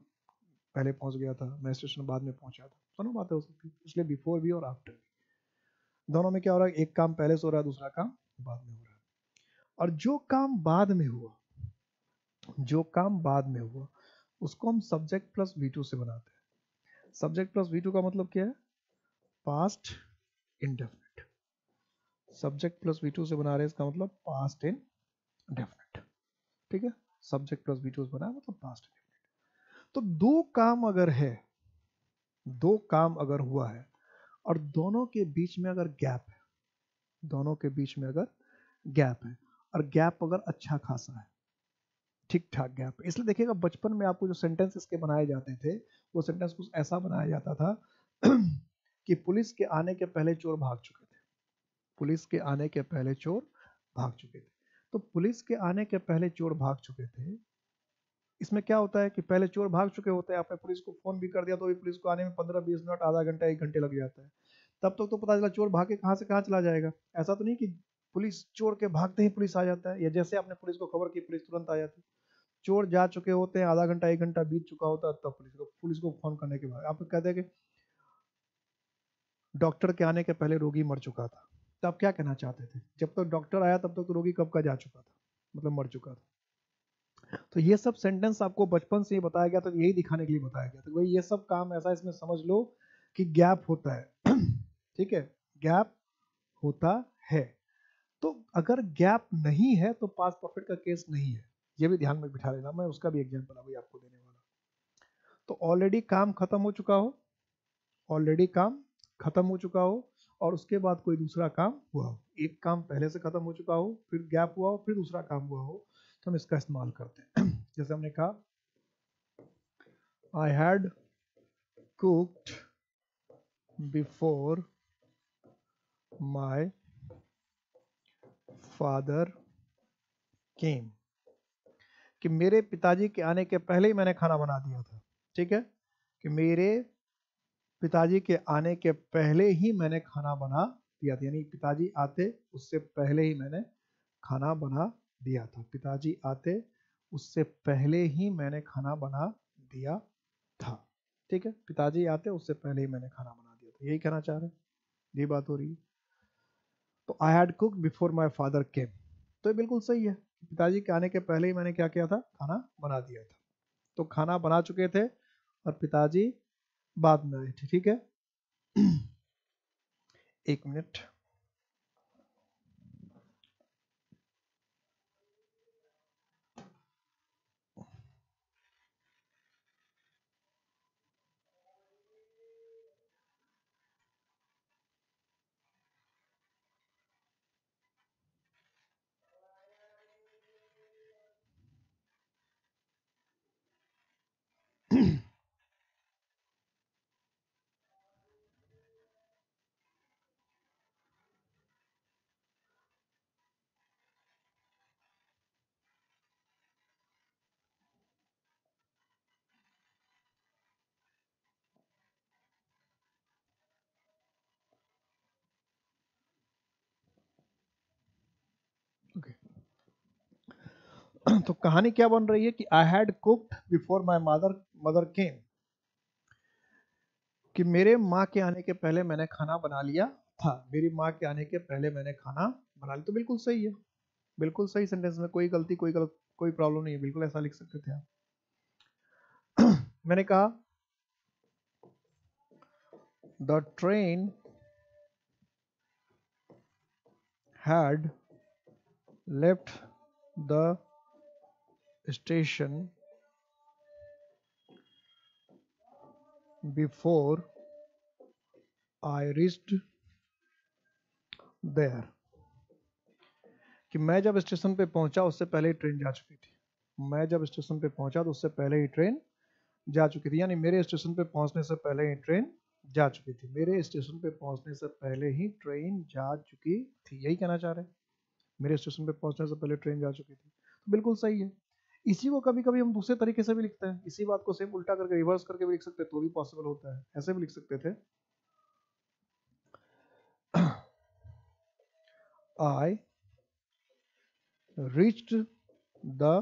पहले पहुंच गया था, मैं स्टेशन बाद में पहुंचा था, दोनों बातें हो सकती है। इसलिए बिफोर भी और आफ्टर भी, दोनों में क्या हो रहा है, एक काम पहले से हो रहा है, दूसरा काम बाद में हो रहा है। और जो काम बाद में हुआ, जो काम बाद में हुआ उसको हम सब्जेक्ट प्लस V2 से बनाते हैं। सब्जेक्ट प्लस V2 का मतलब क्या है, past indefinite. Subject plus V2 से बना रहे हैं, इसका मतलब पास्ट इंडेफिनिट। ठीक है, सब्जेक्ट प्लस V2 से बना मतलब पास्ट इंडेफिनिट। तो दो काम अगर है, दो काम अगर हुआ है और दोनों के बीच में अगर गैप है, दोनों के बीच में अगर गैप है और गैप अगर अच्छा खासा है, ठीक ठाक गैप है, इसलिए देखिएगा बचपन में आपको जो सेंटेंस इसके बनाए जाते थे वो सेंटेंस कुछ ऐसा बनाया जाता था कि पुलिस के आने के पहले चोर भाग चुके थे। पुलिस के आने के पहले चोर भाग चुके थे। तो पुलिस के आने के पहले चोर भाग चुके थे, इसमें क्या होता है कि पहले चोर भाग चुके होते हैं, आपने पुलिस को फोन भी कर दिया तो भी पुलिस को आने में 15-20 मिनट, आधा घंटा, 1 घंटे लग जाता है। तब तक तो पता चला चोर भाग के कहाँ से कहाँ चला जाएगा। ऐसा तो नहीं कि पुलिस चोर के भागते ही पुलिस आ जाता है, या जैसे आपने पुलिस को खबर की पुलिस तुरंत आ जाती है। चोर जा चुके होते हैं, आधा घंटा 1 घंटा बीत चुका होता है, तब पुलिस को फोन करने के बाद आप कहते हैं कि डॉक्टर के आने के पहले रोगी मर चुका था। तो आप क्या कहना चाहते थे, जब तक डॉक्टर आया तब तक तो रोगी कब का जा चुका था, मतलब मर चुका था। तो ये सब सेंटेंस आपको बचपन से ही बताया गया, तो यही दिखाने के लिए बताया गया था भाई ये सब काम ऐसा, इसमें समझ लो कि गैप होता है ठीक है, गैप होता है। तो अगर गैप नहीं है तो पास्ट परफेक्ट का केस नहीं है, ये भी ध्यान में बिठा लेना। मैं उसका भी एग्जांपल अभी आपको देने वाला। तो ऑलरेडी काम खत्म हो चुका हो, ऑलरेडी काम खत्म हो चुका हो और उसके बाद कोई दूसरा काम हुआ हो, एक काम पहले से खत्म हो चुका हो, फिर गैप हुआ हो, फिर दूसरा काम हुआ हो, तो हम इसका इस्तेमाल करते हैं जैसे हमने कहा I had cooked before my father came, कि मेरे पिताजी के आने के पहले ही मैंने खाना बना दिया था। ठीक है, कि मेरे पिताजी के आने के पहले ही मैंने खाना बना दिया था, यानी पिताजी आते उससे पहले ही मैंने खाना बना दिया था। पिताजी आते उससे पहले ही मैंने खाना बना दिया था। ठीक है, पिताजी आते उससे पहले ही मैंने खाना बना दिया था, यही कहना चाह रहे हैं, यही बात हो रही है। तो I had cook before my father came, तो ये बिल्कुल सही है, पिताजी के आने के पहले ही मैंने क्या किया था, खाना बना दिया था। तो खाना बना चुके थे और पिताजी बाद में आए थे। ठीक है एक मिनट ओके तो कहानी क्या बन रही है कि I had cooked before my mother केम, कि मेरे माँ के आने के पहले मैंने खाना बना लिया था। मेरी माँ के आने के पहले मैंने खाना बना लिया, तो बिल्कुल सही है, बिल्कुल सही सेंटेंस में कोई गलती कोई प्रॉब्लम नहीं है, बिल्कुल ऐसा लिख सकते थे आप मैंने कहा the train had left the station before I reached there, कि मैं जब स्टेशन पे पहुंचा उससे पहले ही ट्रेन जा चुकी थी। मैं जब स्टेशन पे पहुंचा तो उससे पहले ही ट्रेन जा चुकी थी, यानी मेरे स्टेशन पे पहुंचने से पहले ही ट्रेन जा चुकी थी। मेरे स्टेशन पे पहुंचने से पहले ही ट्रेन जा चुकी थी, यही कहना चाह रहे हैं। मेरे स्टेशन पे पहुंचने से पहले ट्रेन जा चुकी थी, तो बिल्कुल सही है। इसी को कभी कभी हम दूसरे तरीके से भी लिखते हैं, इसी बात को सेम उल्टा करके रिवर्स करके भी लिख सकते हैं, तो भी पॉसिबल होता है। ऐसे भी लिख सकते थे, I reached the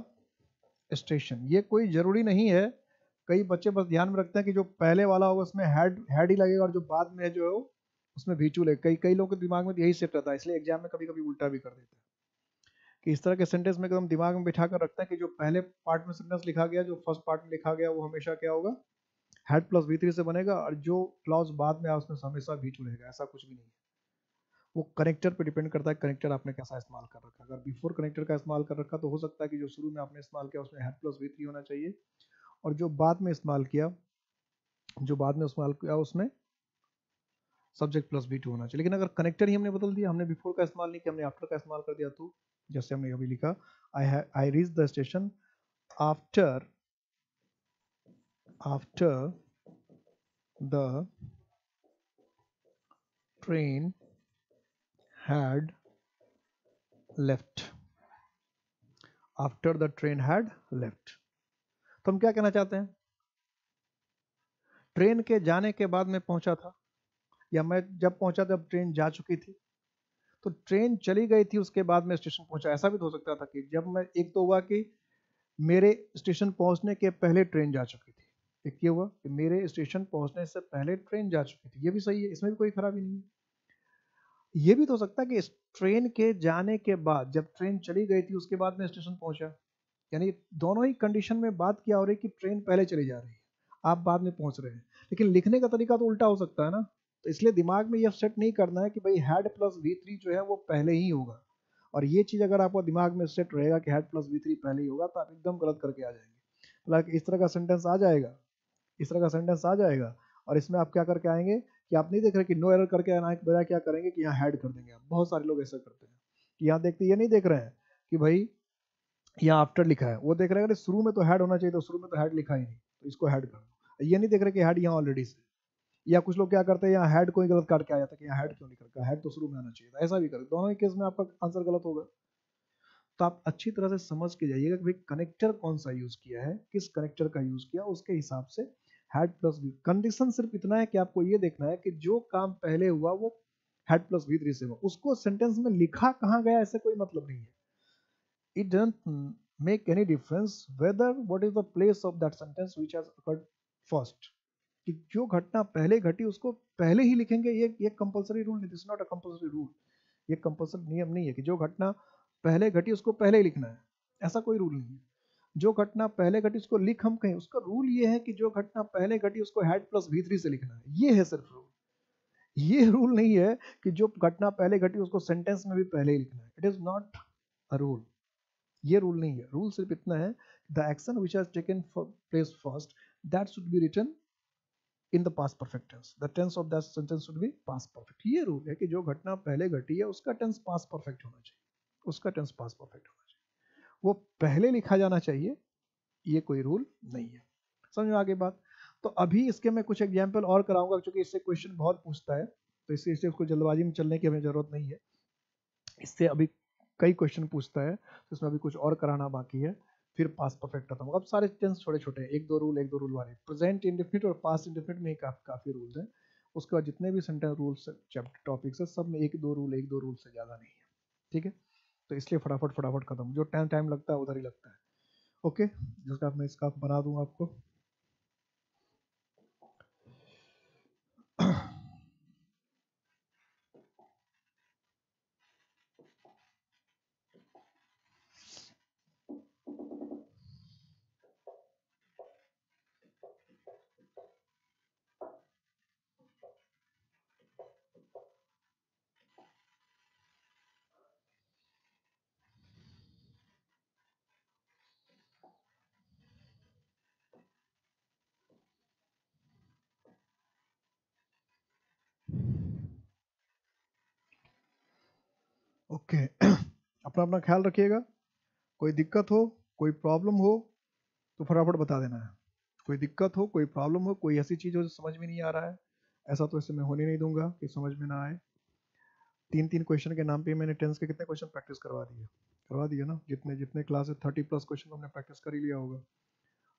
station। ये कोई जरूरी नहीं है, कई बच्चे बस ध्यान में रखते हैं कि जो पहले वाला होगा उसमें हैड ही लगेगा और जो बाद में है जो है उसमें वीचू लगेगा। कई कई लोगों के दिमाग में तो यही सेट रहता है, इसलिए एग्जाम में कभी कभी उल्टा भी कर देते हैं कि इस तरह के सेंटेंस में एकदम दिमाग में बिठा कर रखते हैं कि जो पहले पार्ट में सेंटेंस लिखा गया, जो फर्स्ट पार्ट में लिखा गया, वो हमेशा क्या होगा, हैड प्लस V3 से बनेगा, और जो क्लॉज बाद में आया उसमें हमेशा V2 रहेगा। ऐसा कुछ भी नहीं है, वो कनेक्टर पे डिपेंड करता है, कनेक्टर आपने कैसा इस्तेमाल कर रखा है। अगर बिफोर कनेक्टर का इस्तेमाल कर रखा तो हो सकता है कि जो शुरू में आपने इस्तेमाल किया उसमें हैड प्लस V3 होना चाहिए, और जो बाद में इस्तेमाल किया उसमें सब्जेक्ट प्लस V2 होना चाहिए। लेकिन अगर कनेक्टर ही हमने बदल दिया, हमने बिफोर का इस्तेमाल नहीं किया, हमने आफ्टर का इस्तेमाल कर दिया, तो जैसे हमने अभी लिखा I reach the station after the train had left. After the train had left, तो हम क्या कहना चाहते हैं, ट्रेन के जाने के बाद मैं पहुंचा था, या मैं जब पहुंचा तब ट्रेन जा चुकी थी। तो ट्रेन चली गई थी उसके बाद में स्टेशन पहुंचा, ऐसा भी तो हो सकता था कि जब मैं, एक तो हुआ कि मेरे स्टेशन पहुंचने के पहले ट्रेन जा चुकी थी, एक ये हुआ कि मेरे स्टेशन पहुंचने से पहले ट्रेन जा चुकी थी, ये भी सही है, इसमें भी कोई खराबी नहीं है। ये भी तो हो सकता है कि इस ट्रेन के जाने के बाद, जब ट्रेन चली गई थी उसके बाद में स्टेशन पहुंचा, यानी दोनों ही कंडीशन में बात क्या हो रही है कि ट्रेन पहले चली जा रही है, आप बाद में पहुंच रहे हैं। लेकिन लिखने का तरीका तो उल्टा हो सकता है ना, तो इसलिए दिमाग में यह सेट नहीं करना है कि भाई हैड प्लस V3 जो है वो पहले ही होगा। और ये चीज अगर आपको दिमाग में सेट रहेगा कि हैड प्लस V3 पहले ही होगा, तो आप एकदम गलत करके आ जाएंगे। मतलब इस तरह का सेंटेंस आ जाएगा, इस तरह का सेंटेंस आ जाएगा, और इसमें आप क्या करके आएंगे कि आप नहीं देख रहे कि नो एरर करके आना के बजाय क्या करेंगे कि यहाँ हैड कर देंगे। आप बहुत सारे लोग ऐसा करते हैं कि यहाँ देखते ये नहीं देख रहे हैं कि भाई यहाँ आफ्टर लिखा है, वो देख रहे हैं शुरू में तो हैड होना चाहिए, तो शुरू में तो हैड लिखा ही नहीं, तो इसको हैड कर दो। ये नहीं देख रहे कि हैड यहाँ ऑलरेडी से, या कुछ लोग क्या करते हैं यहाँ हैड को ही गलत काट के आ जाता है कि यहाँ हैड क्यों नहीं करता, हैड तो शुरू में आना चाहिए था। ऐसा भी करें, दोनों ही केस में आपका आंसर गलत होगा। तो आप अच्छी तरह से समझ के जाइएगा कि भाई कनेक्टर कौन सा यूज किया है, किस कनेक्टर का यूज किया, उसके हिसाब से हैड प्लस V। कंडीशन सिर्फ इतना है कि आपको ये देखना है कि जो काम पहले हुआ वो हैड प्लस V3 से हुआ, उसको सेंटेंस में लिखा कहाँ गया ऐसे कोई मतलब नहीं है। It doesn't make any difference whether what is the place of that sentence which has occurred first। कि जो घटना पहले घटी उसको पहले ही लिखेंगे, ये कंपलसरी रूल नहीं, this not a compulsory rule. ये कंपलसरी नियम नहीं है कि जो घटना पहले घटी उसको पहले ही लिखना है, ऐसा कोई रूल नहीं है। जो घटना पहले घटी उसको लिख हम कहें, उसका रूल ये है कि जो घटना पहले घटी उसको हैड प्लस V3 से लिखना है, ये है सिर्फ रूल। ये रूल नहीं है कि जो घटना पहले घटी उसको सेंटेंस में भी पहले ही लिखना है, it is not a rule. ये रूल नहीं है, रूल सिर्फ इतना है, the action which has taken place first that should be written in the past perfect tense, the tense of that sentence should be past perfect. ये रूल है कि जो घटना पहले घटी है उसका टेंस पास्ट परफेक्ट होना चाहिए, उसका टेंस पास्ट परफेक्ट होना चाहिए, वो पहले लिखा जाना चाहिए। ये कोई रूल नहीं है, समझ में आगे बात। तो अभी इसके मैं कुछ एग्जाम्पल और कराऊंगा, क्योंकि इससे क्वेश्चन बहुत पूछता है, तो इससे उसको जल्दबाजी में चलने की हमें जरूरत नहीं है। इससे अभी कई क्वेश्चन पूछता है, तो इसमें अभी कुछ और कराना बाकी है, फिर पास्ट परफेक्ट खत्म होगा। अब सारे टेंस छोटे छोटे हैं, एक दो रूल वाले, प्रेजेंट इंडेफिनिट और पास्ट इंडेफिनिट में ही काफी रूल्स हैं। उसके बाद जितने भी सेंटेंस रूल्स चैप्टर टॉपिक्स है सब में एक दो रूल से ज्यादा नहीं है, ठीक है। तो इसलिए फटाफट फटाफट खत्म, जो टाइम लगता है उधर ही लगता है। ओके, जिसका मैं इसका बना दूंगा आपको। ओके अपना अपना ख्याल रखिएगा, कोई दिक्कत हो कोई प्रॉब्लम हो तो फटाफट बता देना है। कोई दिक्कत हो कोई प्रॉब्लम हो कोई ऐसी चीज़ हो जो समझ में नहीं आ रहा है, ऐसा तो इससे मैं होने नहीं दूंगा कि समझ में ना आए। 3-3 क्वेश्चन के नाम पे मैंने टेंस के कितने क्वेश्चन प्रैक्टिस करवा दिए ना, जितने जितने क्लास है 30+ क्वेश्चन हमने प्रैक्टिस कर ही लिया होगा।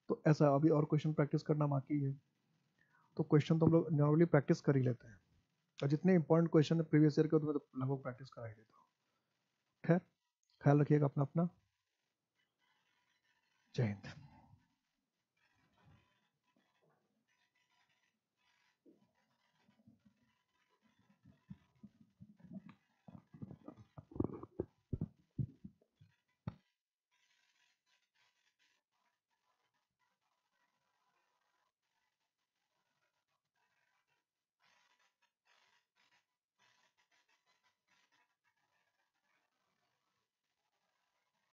तो ऐसा अभी और क्वेश्चन प्रैक्टिस करना बाकी है, तो क्वेश्चन तो हम लोग नॉर्मली प्रैक्टिस कर ही लेते हैं, और जितने इंपॉर्टेंट क्वेश्चन है प्रीवियस ईयर के तो मैं तो लगभग प्रैक्टिस करा ही देता हूँ। खैर ख्याल रखिएगा अपना अपना। जय हिंद।